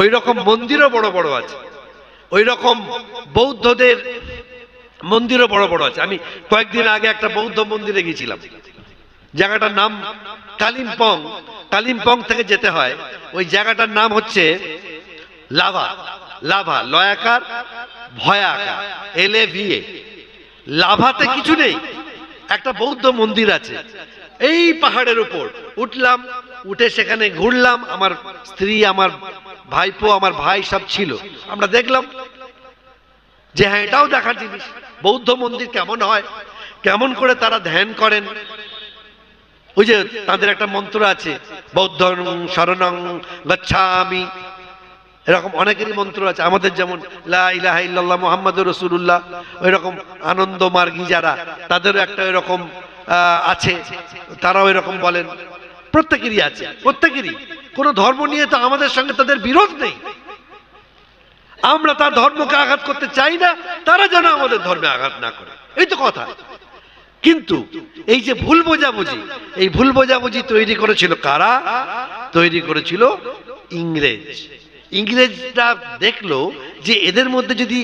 ওই রকম মন্দিরও বড় বড় আছে, ওই রকম বৌদ্ধদের মন্দিরও বড় বড় আছে। আমি কয়েকদিন আগে একটা বৌদ্ধ মন্দিরে গিয়েছিলাম, জায়গাটার নাম কালিম্পং। কালিম্পং থেকে যেতে হয়, ওই জায়গাটার নাম হচ্ছে লাভা। লাভা লয়াকার ভয়াকার LAVA। লাভাতে কিছু নেই, একটা বৌদ্ধ মন্দির আছে। এই পাহাড়ের উপর উঠলাম, উঠে সেখানে ঘুরলাম। আমার স্ত্রী, আমার ভাইপো, আমার ভাই সব ছিল। আমরা দেখলাম যে হ্যাঁ, এটাও দেখার জিনিস, বৌদ্ধ মন্দির কেমন হয়, কেমন করে তারা ধ্যান করেন। ওই যে তাদের একটা মন্ত্র আছে, বৌদ্ধং শরণং গচ্ছামি, এরকম অনেকেরই মন্ত্র আছে। আমাদের যেমন লা ইলাহা ইল্লাল্লাহ মুহাম্মাদুর রাসূলুল্লাহ, ওই রকম আনন্দ মার্গী যারা, তাদেরও একটা এরকম আছে, তারাও এরকম বলেন। প্রত্যেকেরই আছে, প্রত্যেকেরই। কোনো ধর্ম নিয়ে তো আমাদের সঙ্গে তাদের বিরোধ নেই। আমরা তার ধর্মকে আঘাত করতে চাই না, তারা যেন আমাদের ধর্মে আঘাত না করে, এই তো কথা। কিন্তু এই যে ভুল বোঝাবুঝি, এই ভুল বোঝাবুঝি তৈরি করেছিল কারা? তৈরি করেছিল ইংরেজ। ইংরেজরা দেখলো যে এদের মধ্যে যদি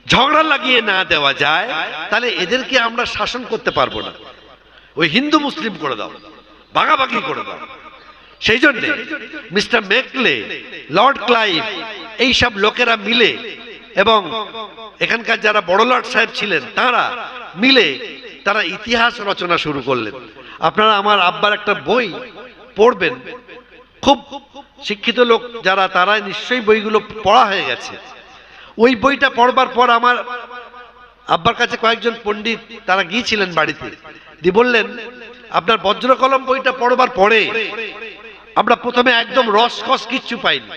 ঝগড়া লাগিয়ে না দেওয়া যায়, তাহলে এদেরকে আমরা শাসন করতে পারবো না। ওই হিন্দু মুসলিম করে দাও, ভাগাভাগি করে দাও। সেই জন্য মিস্টার মেকলে, লর্ড ক্লাইভ, এই সব লোকেরা মিলে, এবং এখানকার যারা বড় লর্ড সাহেব ছিলেন তারা মিলে তারা ইতিহাস রচনা শুরু করলেন। আপনারা আমার আব্বার একটা বই পড়বেন, খুব শিক্ষিত লোক যারা, তারা নিশ্চয়ই বইগুলো পড়া হয়ে গেছে। ওই বইটা পড়বার পর আমার আব্বার কাছে কয়েকজন পণ্ডিত তারা গিয়েছিলেন বাড়িতে, দিয়ে বললেন আপনার বজ্রকলম বইটা পড়বার পরে আমরা প্রথমে একদম রসকস কিচ্ছু পাইনি,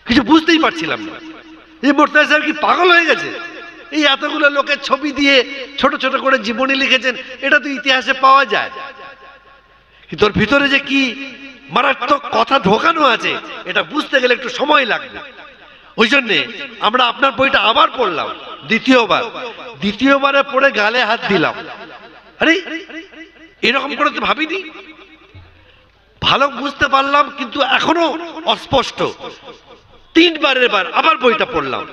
কিছু বুঝতেই পারছিলাম না। এই মোর্তাজা সাহেব কি পাগল হয়ে গেছে? এই এতগুলো লোকের ছবি দিয়ে ছোট ছোট করে জীবনী লিখেছেন, এটা তো ইতিহাসে পাওয়া যায়, কিন্তু ওর ভিতরে যে কি মারাত্মক কথা ঢোকানো আছে, এটা বুঝতে গেলে একটু সময় লাগবে। ওই জন্যে আমরা আপনার বইটা আবার পড়লাম, দ্বিতীয়বারে পড়ে গালে হাত দিলাম। আরে এরকম করে তো ভাবিনি, ভালো বুঝতে পারলাম কিন্তু এখনো অস্পষ্ট। তিনবারের বার আবার বইটা পড়লাম,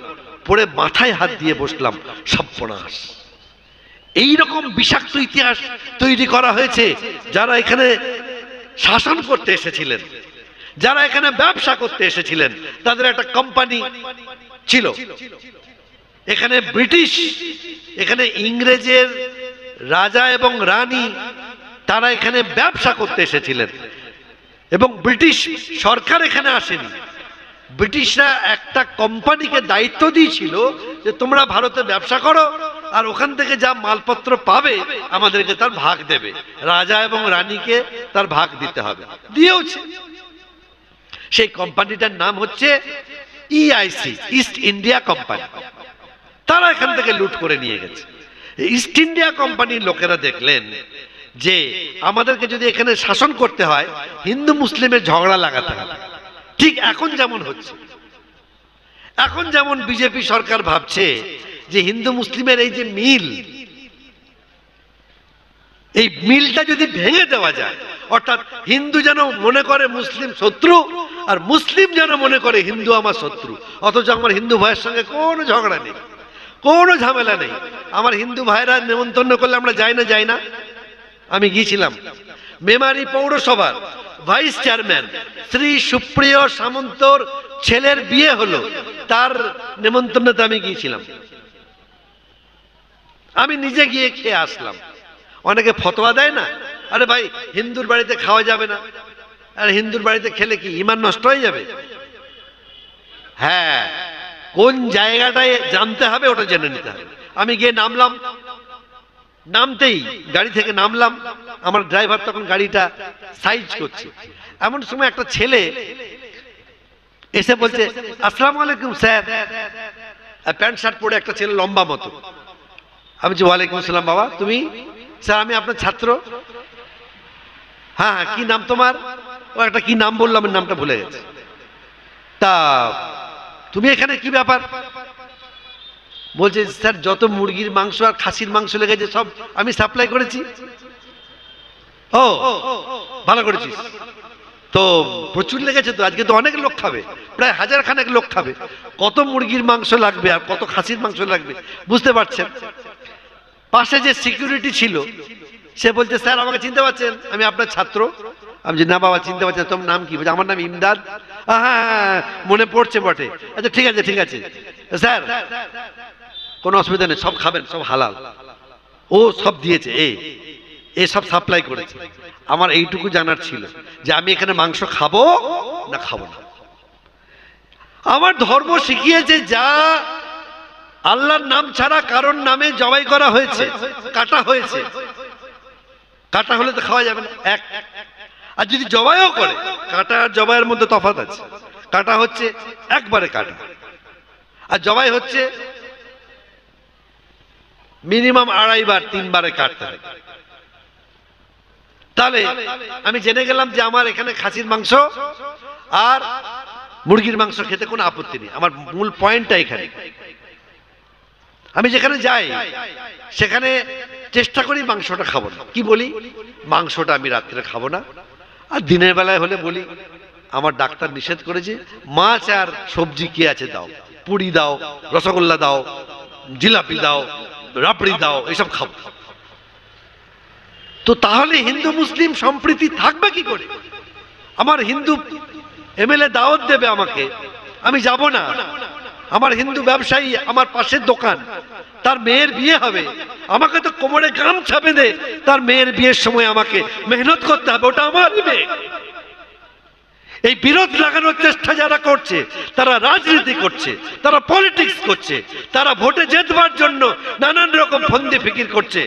পড়ে মাথায় হাত দিয়ে বসলাম, সর্বনাশ, এইরকম বিষাক্ত ইতিহাস তৈরি করা হয়েছে। যারা এখানে শাসন করতে এসেছিলেন, যারা এখানে ব্যবসা করতে এসেছিলেন, তাদের একটা কোম্পানি ছিল এখানে, ব্রিটিশ, এখানে ইংরেজের রাজা এবং রানী, তারা এখানে ব্যবসা করতে এসেছিলেন, এবং ব্রিটিশ সরকার এখানে আসেনি। ব্রিটিশরা একটা কোম্পানিকে দায়িত্ব দিয়েছিল যে তোমরা ভারতে ব্যবসা করো, আর ওখান থেকে যা মালপত্র পাবে আমাদেরকে তার ভাগ দেবে, রাজা এবং রানীকে তার ভাগ দিতে হবে, দিয়েওছে। সেই কোম্পানিটার নাম হচ্ছে EIC, ইস্ট ইন্ডিয়া কোম্পানি। তারা এখান থেকে লুট করে নিয়ে গেছে। ইস্ট ইন্ডিয়া কোম্পানির লোকেরা দেখলেন যে আমাদেরকে যদি এখানে শাসন করতে হয়, হিন্দু মুসলিমের ঝগড়া লাগাতে হবে। ঠিক এখন যেমন হচ্ছে, এখন যেমন বিজেপি সরকার ভাবছে যে হিন্দু মুসলিমের এই যে মিল, এই মিলটা যদি ভেঙে দেওয়া যায়, অর্থাৎ হিন্দু যেন মনে করে মুসলিম শত্রু, আর মুসলিম যেন মনে করে হিন্দু আমার শত্রু, অথচ আমার হিন্দু ভাইয়ের সঙ্গে কোনো ঝগড়া নেই, কোনো ঝামেলা নেই। আমার হিন্দু ভাইরা নেমন্তন্ন করলে আমরা যাই না। আমি গিয়েছিলাম, মেমারি পৌরসভার ভাইস চেয়ারম্যান শ্রী সুপ্রিয় সামন্তর ছেলের বিয়ে হলো, তার নেমন্তন্নতে আমি গিয়েছিলাম। আমি নিজে গিয়ে খেয়ে আসলাম। অনেকে ফতোয়া দেয় না, আরে ভাই হিন্দুর বাড়িতে খাওয়া যাবে না, আর হিন্দুর বাড়িতে খেলে কি ঈমান নষ্ট হয়ে যাবে? হ্যাঁ, কোন জায়গাটায় জানতে হবে ওটা জেনে নিতে হবে। আমি গিয়ে নামলাম, নামতেই গাড়ি থেকে নামলাম, আমার ড্রাইভার তখন গাড়িটা সাইজ করছে, এমন সময় একটা ছেলে এসে বলছে আসসালামু আলাইকুম স্যার। প্যান্ট শার্ট পরে একটা ছেলে, লম্বা মতো। আমি বলছি ওয়ালাইকুম আসসালাম বাবা, তুমি? স্যার আমি আপনার ছাত্র। হ্যাঁ, কি নাম তোমার? ও একটা কি নাম বললাম, আমি নামটা ভুলে গেছি। তা তুমি এখানে কি ব্যাপার? বলছে স্যার যত মুরগির মাংস আর খাসির মাংস লেগেছে সব আমি সাপ্লাই করেছি। ও ভালো করেছিস, তো প্রচুর লেগেছে, তো আজকে তো অনেক লোক খাবে, প্রায় 1000 খানেক লোক খাবে, কত মুরগির মাংস লাগবে আর কত খাসির মাংস লাগবে বুঝতে পারছেন। পাশে যে সিকিউরিটি ছিল সে বলছে, স্যার আমাকে চিনতে পারছেন, আমি আপনার ছাত্র। আমি যে, না বাবা চিনতে পারছেন, তোমার নাম কি? বলছে, আমার নাম ইমদাদ। হ্যাঁ হ্যাঁ মনে পড়ছে বটে। আচ্ছা ঠিক আছে ঠিক আছে স্যার, কোনো অসুবিধা নেই, সব খাবেন, সব হালাল। ও সব দিয়েছে, এ সব সাপ্লাই করেছে। আমার এইটুকু জানার ছিল যে আমি এখানে মাংস খাবো না খাবো না। আমার ধর্ম শিখিয়েছে যা আল্লাহর নাম ছাড়া কারোর নামে জবাই করা হয়েছে, কাটা হয়েছে, কাটা হলে তো খাওয়া যাবে না এক। আর যদি জবাইও করে, কাটা আর জবাইয়ের মধ্যে তফাৎ আছে। কাটা হচ্ছে একবারে কাটা, আর জবাই হচ্ছে মিনিমাম 2.5 বার 3 বারে কাটতে হয়। তাহলে আমি জেনে গেলাম যে আমার এখানে খাসির মাংস আর মুরগির মাংস খেতে কোনো আপত্তি নেই। আমার মূল পয়েন্টটা এখানে। আমি যেখানে যাই সেখানে চেষ্টা করি মাংসটা খাবো না। কি বলি? মাংসটা আমি রাত্রে খাবো না। আর দিনের বেলায় হলে বলি, আমার ডাক্তার নিষেধ করেছে, মাছ আর সবজি কি আছে দাও, পুরি দাও, রসগোল্লা দাও, জিলাপি দাও, রাবড়ি দাও, এসব খাবো। তো তাহলে হিন্দু মুসলিম সম্প্রীতি থাকবে কি করে? আমার হিন্দু এমএলএ দাওয়াত দেবে আমাকে, আমি যাব না। আমার হিন্দু ব্যবসায়ী, আমার পাশের দোকান, তার মেয়ের বিয়ে হবে, আমাকে তো কোমরে গামছা বেঁধে তার মেয়ের বিয়ের সময় আমাকে মেহনত করতে হবে, ওটা আমার মেয়ে। এই বিরোধ লাগানোর চেষ্টা যারা করছে তারা রাজনীতি করছে, তারা পলিটিক্স করছে, তারা ভোটে জেতবার জন্য নানান রকম ফন্দি ফিকির করছে।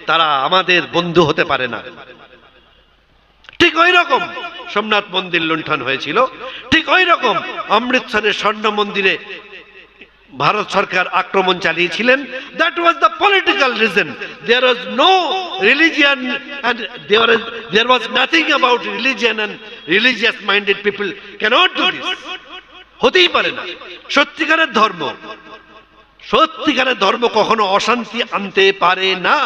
তারা আমাদের বন্ধু হতে পারে না। ঠিক ওই রকম সোমনাথ মন্দির লুণ্ঠন হয়েছিল, ঠিক ওই রকম অমৃতসরের স্বর্ণ মন্দিরে ভারত সরকার আক্রমণ চালিয়েছিলেন। that was the political reason. There was no religion and there was nothing about religion, and religious minded people cannot do this. হতেই পারে না। সত্যিকারের ধর্ম কখনো অশান্তি আনতে পারে না।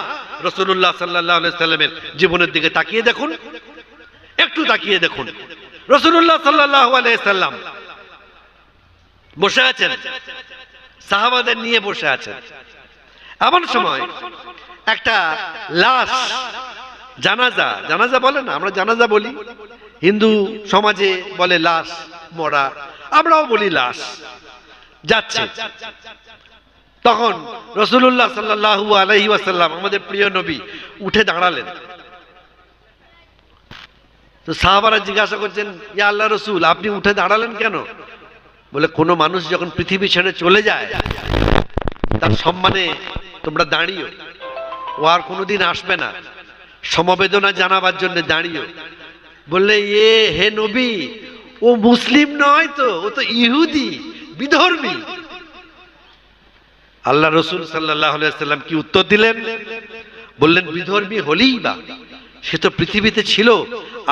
রাসূলুল্লাহ সাল্লাল্লাহু আলাইহি সাল্লামের জীবনের দিকে তাকিয়ে দেখুন, একটু তাকিয়ে দেখুন। রাসূলুল্লাহ সাল্লাল্লাহু আলাইহি সাল্লাম বসে আছেন, সাহাবাদের নিয়ে বসে আছেন। এমন সময় একটা লাশ, জানাজা বলে না, আমরা জানাজা বলি, হিন্দু সমাজে বলে লাশ, মরা, আমরাও বলি লাশ, যাচ্ছে। তখন রাসূলুল্লাহ সাল্লাল্লাহু আলাইহি ওয়াসাল্লাম, আমাদের প্রিয় নবী, উঠে দাঁড়ালেন। তো সাহাবারা জিজ্ঞাসা করছেন, ইয়া আল্লাহর রাসূল, আপনি উঠে দাঁড়ালেন কেন? বলে, কোনো মানুষ যখন পৃথিবী ছেড়ে চলে যায় তার সম্মানে তোমরা দাঁড়িও, ও আর কোনোদিন আসবে না, সমবেদনা জানাবার জন্য দাঁড়িও। বললে, হে নবী, ও মুসলিম নয় তো, ও তো ইহুদি, বিধর্মী। আল্লাহ রসুল সাল্লাল্লাহু আলাইহি ওয়াসাল্লাম কি উত্তর দিলেন? বললেন, বিধর্মী হলেই বা, সে তো পৃথিবীতে ছিল,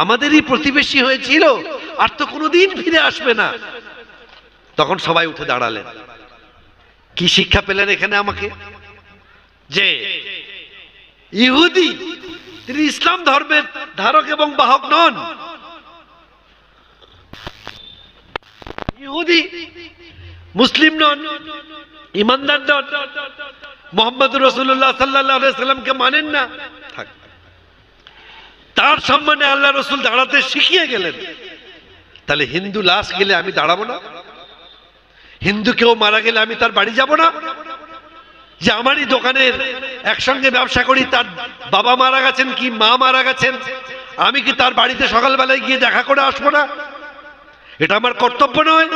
আমাদেরই প্রতিবেশী হয়েছিল, আর তো কোনোদিন ফিরে আসবে না। তখন সবাই উঠে দাঁড়ালেন। কি শিক্ষা পেলেন এখানে আমাকে? যে ইহুদি, তিনি ইসলাম ধর্মের ধারক এবং বাহক নন। ইহুদি মুসলিম নন, ইমানদার নন, মুহাম্মদুর রাসূলুল্লাহ সাল্লাল্লাহু আলাইহি সাল্লামকে মানেন না। তার সম্মানে আল্লাহ রসুল দাঁড়াতে শিখিয়ে গেলেন। তাহলে হিন্দু লাশ গেলে আমি দাঁড়াবো না? হিন্দু কেউ মারা গেলে আমি তার বাড়ি যাব না? যে আমারই দোকানের একসঙ্গে ব্যবসা করি, তার বাবা মারা গেছেন কি মা মারা গেছেন, আমি কি তার বাড়িতে সকালবেলায় গিয়ে দেখা করে আসবো না? এটা আমার কর্তব্য নয়?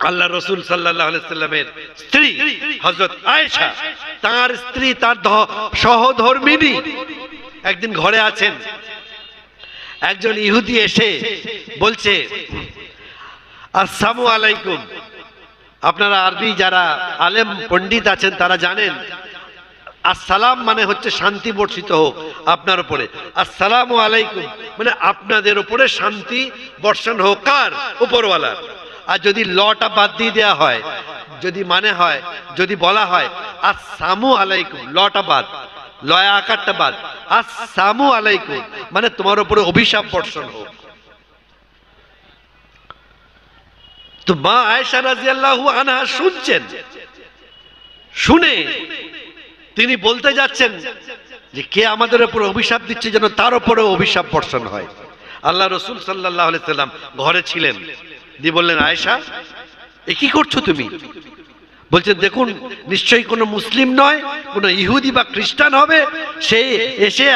আল্লাহ রসুল সাল্লাল্লাহু আলাইহি সাল্লামের স্ত্রী হযরত আয়েশা, তার স্ত্রী, তার সহধর্মিণী একদিন ঘরে আছেন। একজন ইহুদি এসে বলছে, আসসালামু আলাইকুম। আপনারা আরবি যারা আলেম পণ্ডিত আছেন তারা জানেন, আসসালাম মানে হচ্ছে শান্তি বর্ষিত হোক আপনার উপরে। আসসালামু আলাইকুম মানে আপনাদের উপরে শান্তি বর্ষণ হোক। কার? উপরওয়ালা। আর যদি লটা বাদ দিয়ে দেওয়া হয়, যদি মানে হয়, যদি বলা হয় আসসালামু আলাইকুম, লটা বাদ, লয়া আকারটা বাদ, আসসালামু আলাইকুম মানে তোমার উপরে অভিশাপ বর্ষণ হোক। তো মা আয়েশা রাদিয়াল্লাহু আনহা শুনছেন, শুনে তিনি বলতে যাচ্ছেন যে কে আমাদের উপর অভিশাপ দিচ্ছে, যেন তার উপরে অভিশাপ বর্ষণ হয়। আল্লাহ রাসূল সাল্লাল্লাহু আলাইহি সাল্লাম ঘরে ছিলেন, দিয়ে বললেন, আয়েশা এ কি করছো তুমি? বলছেন, দেখুন নিশ্চয়ই কোনো মুসলিম নয়, কোনো ইহুদি বা খ্রিস্টান হবে, সে এসে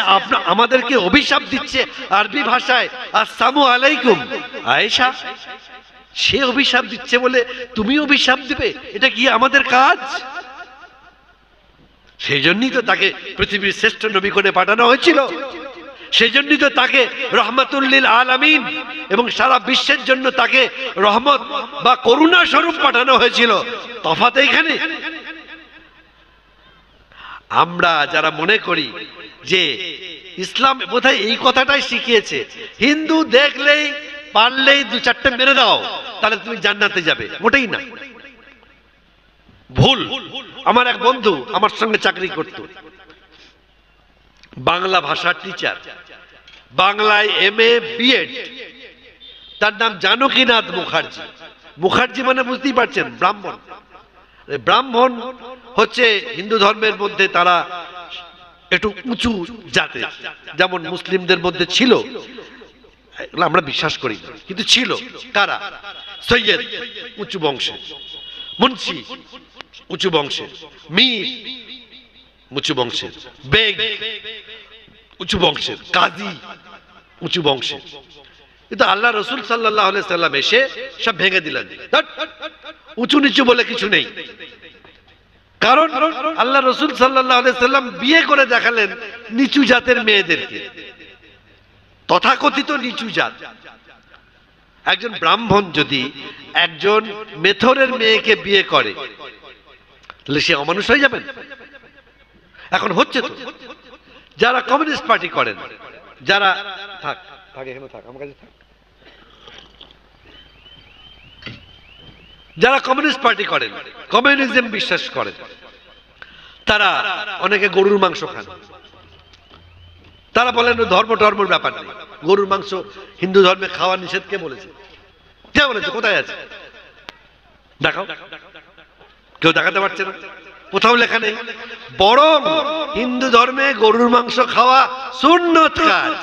আমাদেরকে অভিশাপ দিচ্ছে আরবি ভাষায়, আসসালামু আলাইকুম। আয়েশা, সে অভিশাপ দিচ্ছে বলে তুমি অভিশাপ দিবে? এটা কি আমাদের কাজ? সেই জন্যই তো তাকে পৃথিবীর শ্রেষ্ঠ নবী করে পাঠানো হয়েছিল, সেই জন্যই তো তাকে রহমাতুল লিল আলামিন এবং সারা বিশ্বের জন্য তাকে রহমত বা করুণা স্বরূপ পাঠানো হয়েছিল। তফাৎ এখানে। আমরা যারা মনে করি যে ইসলাম বোধহয় এই কথাটাই শিখিয়েছে, হিন্দু দেখলেই পারলেই দু চারটে মেরে দাও তাহলে তুমি জান্নাতে যাবে, মোটেই না, ভুল। আমার এক বন্ধু আমার সঙ্গে চাকরি করত, বাংলা ভাষার টিচার, বাংলায় MA BEd, তার নাম জানকীনাথ মুখার্জি। মুখার্জি মানে বুঝতেই পারছেন, ব্রাহ্মণ। ব্রাহ্মণ হচ্ছে হিন্দু ধর্মের মধ্যে তারা একটু উঁচু জাতের, যেমন মুসলিমদের মধ্যে ছিল, আমরা বিশ্বাস করি না, কিন্তু ছিল। কারা? সৈয়দ উঁচু বংশের, মুন্সি উঁচু বংশের, মীর উঁচু বংশের, বেগ উঁচু বংশের, কাজী উঁচু বংশের। কিন্তু আল্লাহ রসুল সাল্লাল্লাহু আলাইহি সাল্লাম এসে সব ভেঙে দিলেন। উঁচু নিচু বলে কিছু নেই, কারণ আল্লাহ রসুল সাল্লাল্লাহু আলাইহি সাল্লাম বিয়ে করে দেখালেন নিচু জাতের মেয়েদেরকে, তথাকথিত নিচু জাত। একজন ব্রাহ্মণ যদি একজন মেথরের মেয়েকে বিয়ে করে তাহলে সে অমানুষ হয়ে যাবেন? এখন হচ্ছে তো, যারা কমিউনিস্ট পার্টি করেন, যারা থাক এখানে থাক, আমার কাছে থাক, যারা কমিউনিস্ট পার্টি করেন, কমিউনিজম বিশ্বাস করেন, তারা অনেকে গরুর মাংস খান। তারা বলেন ধর্মের ব্যাপার নেই, গরুর মাংস হিন্দু ধর্মে খাওয়া নিষেধ। কে বলেছে? কে বলেছে? কোথায় আছে দেখাও। কেউ দেখাতে পারছে না, কোথাও লেখা নেই। বরং হিন্দু ধর্মে গরুর মাংস খাওয়া সুন্নত কাজ,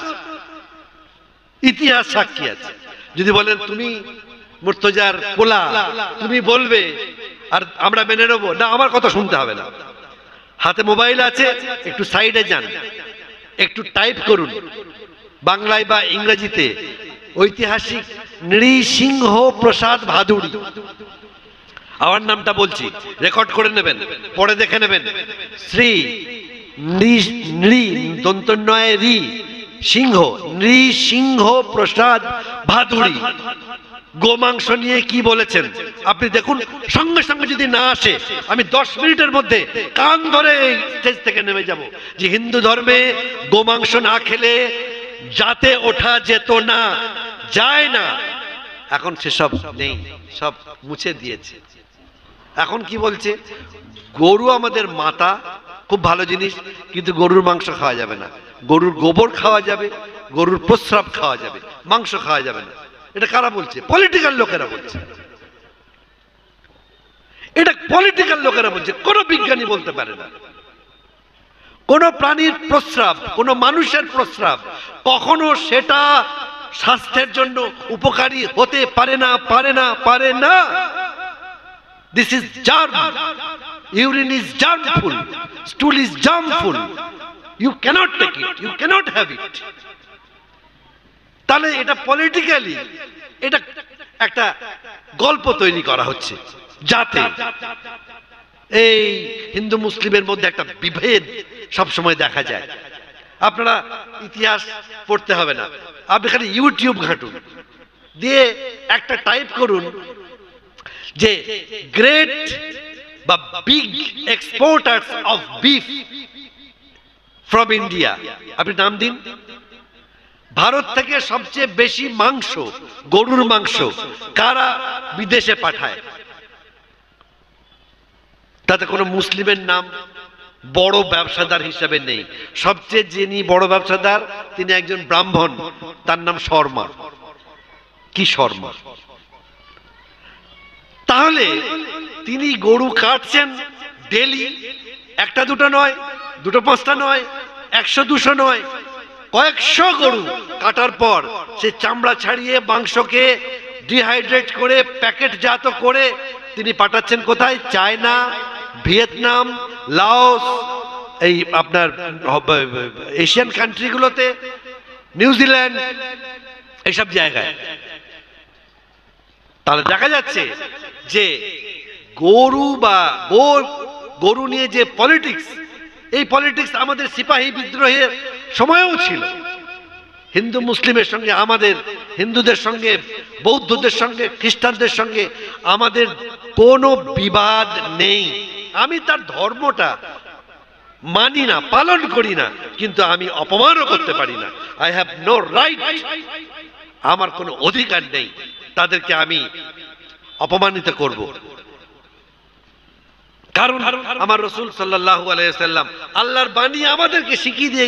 ইতিহাস সাক্ষী আছে। যদি বলেন তুমি মুর্তজার পোলা, তুমি বলবে আর আমরা মেনে নেবো না, আমার কথা শুনতে হবে না। হাতে মোবাইল আছে, একটু সাইডে যান, একটু টাইপ করুন বাংলায় বা ইংরেজিতে, ঐতিহাসিক নৃসিংহ প্রসাদ ভাদুড়ী, আমার নামটা বলছি, রেকর্ড করে নেবেন, পরে দেখে নেবেন। শ্রী দন্তন্বয় রি সিংহ, নৃসিংহ প্রসাদ ভাদুড়ী গোমাংস নিয়ে কি বলেছেন আপনি দেখুন। সঙ্গে সঙ্গে যদি না আসে, আমি 10 মিনিটের মধ্যে কান ধরে স্টেজ থেকে নেমে যাব যে হিন্দু ধর্মে গোমাংস না খেলে জাতে ওঠা যেত না, যায় না। এখন সেসব নেই, সব মুছে দিয়েছে। এখন কি বলছে? গরু আমাদের মাতা, খুব ভালো জিনিস, কিন্তু গরুর মাংস খাওয়া যাবে না, গরুর গোবর খাওয়া যাবে, গরুর প্রস্রাব খাওয়া যাবে, মাংস খাওয়া যাবে না। এটা কারা বলছে? পলিটিক্যাল লোকেরা বলছে। এটা পলিটিক্যাল লোকেরা বলছে, কোন বিজ্ঞানী বলতে পারে না। কোন প্রাণীর প্রস্রাব, কোন মানুষের প্রস্রাব কখনো সেটা স্বাস্থ্যের জন্য উপকারী হতে পারে না, পারে না, পারে না। This is germ. Urine is germful. Stool is germful. You cannot take it. You cannot have it. তাহলে এটা পলিটিক্যালি এটা একটা গল্প তৈরি করা হচ্ছে, যাতে এই হিন্দু মুসলিমের মধ্যে একটা বিভেদ সব সময় দেখা যায়। আপনারা ইতিহাস পড়তে হবে না, আপনি খালি ইউটিউব ঘাঁটুন, দিয়ে একটা টাইপ করুন যে গ্রেট বা big exporters of beef from India, আপনি নাম দিন। ভারত থেকে সবচেয়ে বেশি মাংস, গরুর মাংস কারা বিদেশে পাঠায়? তাতে কোনো মুসলিমের নাম বড় ব্যবসাদার হিসাবে নেই। সবচেয়ে যিনি বড় ব্যবসাদার তিনি একজন ব্রাহ্মণ, তার নাম শর্মা। কি শর্মা? তাহলে তিনি গরু কাটছেন ডেলি, একটা দুটো নয়, দুটো পাঁচটা নয়, 100-200 নয়, কয়েকশো গরু কাটার পর সে চামড়া ছাড়িয়ে মাংসকে ডিহাইড্রেট করে প্যাকেটজাত করে তিনি পাঠাচ্ছেন কোথায়? চায়না, ভিয়েতনাম, লাওস, এই আপনার এশিয়ান কান্ট্রিগুলোতে, নিউজিল্যান্ড, এইসব জায়গায়। তাহলে দেখা যাচ্ছে যে গরু বা গরু নিয়ে যে পলিটিক্স, এই পলিটিক্স আমাদের সিপাহী বিদ্রোহের সময়ও ছিল। হিন্দু মুসলিমের সঙ্গে আমাদের, হিন্দুদের সঙ্গে বৌদ্ধদের সঙ্গে খ্রিস্টানদের সঙ্গে আমাদের কোনো বিবাদ নেই। আমি তার ধর্মটা মানি না, পালন করি না, কিন্তু আমি অপমানও করতে পারি না। আই হ্যাভ নো রাইট, আমার কোনো অধিকার নেই তাদেরকে আমি অপমানিত করব। কারণ আমার রাসূল সাল্লাল্লাহু আলাইহি ওয়াসাল্লাম আল্লাহর বাণী আমাদেরকে শিখিয়ে দিয়ে গেছেন।